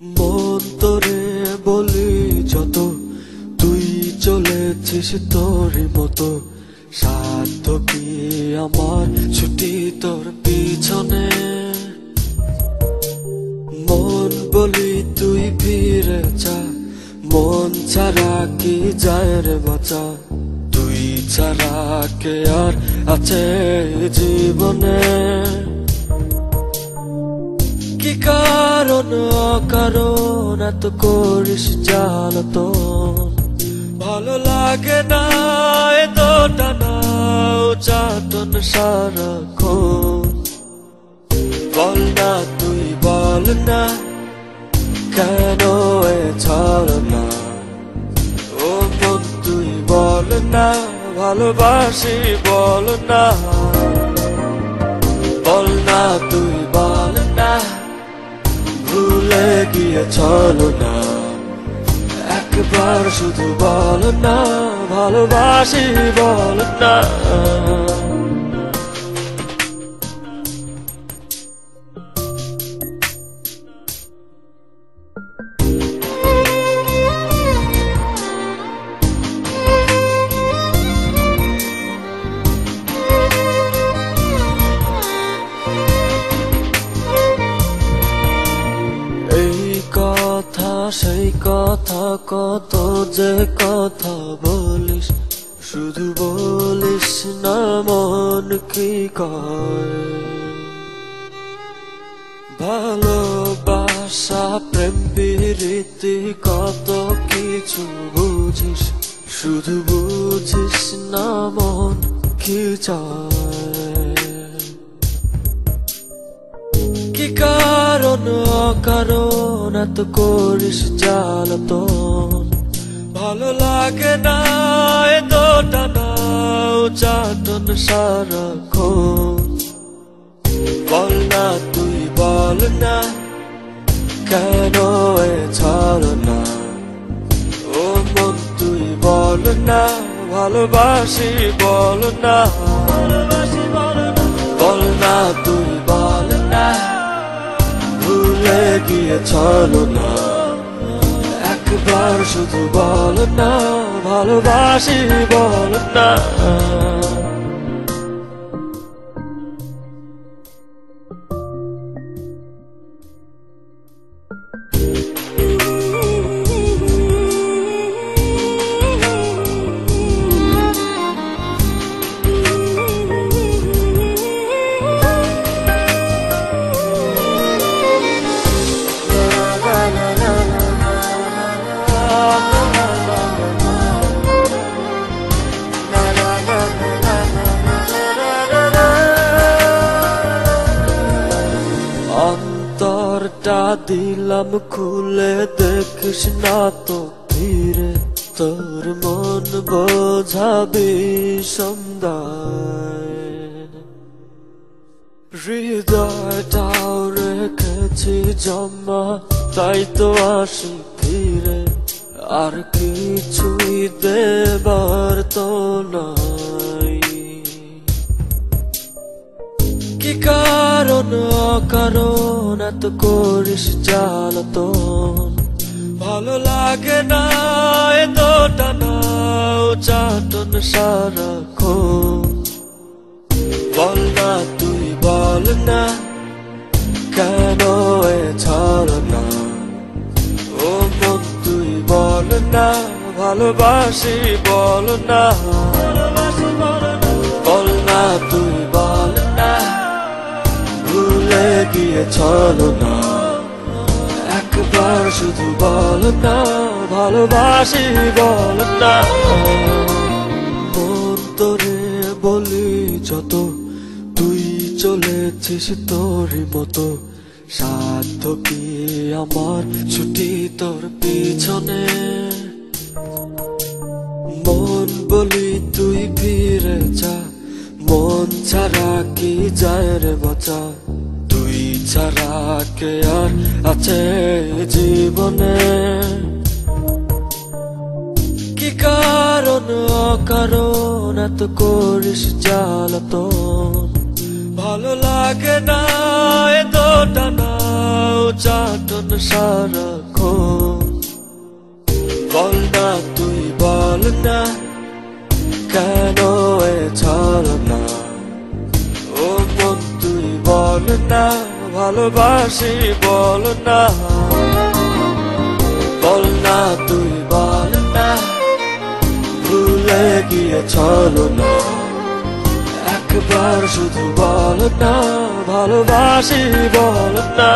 মন তোরে বলি যত, তুই চলেছিস তোর মতো। সাধ্য কি আমার ছুটি তোর পিছনে। মন বলি তুই ফিরে যা, মন ছাড়া কি যায় রে বাঁচা। তুই ছাড়া কে আর আছে জীবনে। কি কারণ অকারণ এত করিস জ্বালাতন। ভালো লাগে না এত টানা চাটন সারাক্ষণ। বল না তুই বল না, কেন এ ছাড় না। ও মন তুই বল না, ভালোবাসি বল না। বল না তুই বল না, ভুলে গিয়ে চলো না। একবার শুধু বল না, ভালোবাসি বল না। সেই কথা কত যে কথা বলিস, শুধু বলিস না মন কি কয়। ভালোবাসা প্রেম প্রীতি কত কিছু বুঝিস, শুধু বুঝিস না মন কি চায়। কি কারণ অকারণ এত করিস জ্বালাতন। ভালো লাগে না এত টানা চাটন সারাক্ষণ। বল না তুই বল না, কেন এ ছাড় না। ও মন তুই বল না, ভালোবাসি বল না। বল না তুই বল না, ভুলে গিয়ে চলো না। একবার শুধু বল না, ভালোবাসি বল না। অন্তরটা দিলাম খুলে, দেখিস না তো ফিরে। তোর মন বোঝাবি সন্ধ্যায়। হৃদয়টাও রেখেছি জমা, তাই তো আসি ফিরে। আর কিছুই দেবার তো নাই। কি কারণ অকারণ এত করিস জ্বালাতন। ভালো লাগে না এত টানা চাটন সারাক্ষণ। বল না তুই বল না, কেন এ ছাড় না। ও মন তুই বল না, ভালোবাসি বল না। বল না তুই বল না, ভুলে গিয়ে চলো না। একবার শুধু বল না, ভালোবাসি বল না। মন তোরে বলি যত, তুই চলেছিস তোর মতো। সাধ্য কি আমার ছুটি তোর পিছনে। মন বলি তুই ফিরে যা, মন ছাড়া কি যায় রে বাঁচা। তুই ছাড়া কে আর আছে জীবনে। কি কারণ অকারণ এত করিস জ্বালাতন। ভালো লাগে না এত টানা নির্যাতন সারাক্ষণ বল না তুই বল না কেন এ ছলনা ও মন তুই বল না ভালোবাসি বল না বল না তুই বল না ভুলে গিয়ে ছলনা একবার শুধু বল না ভালোবাসি বল না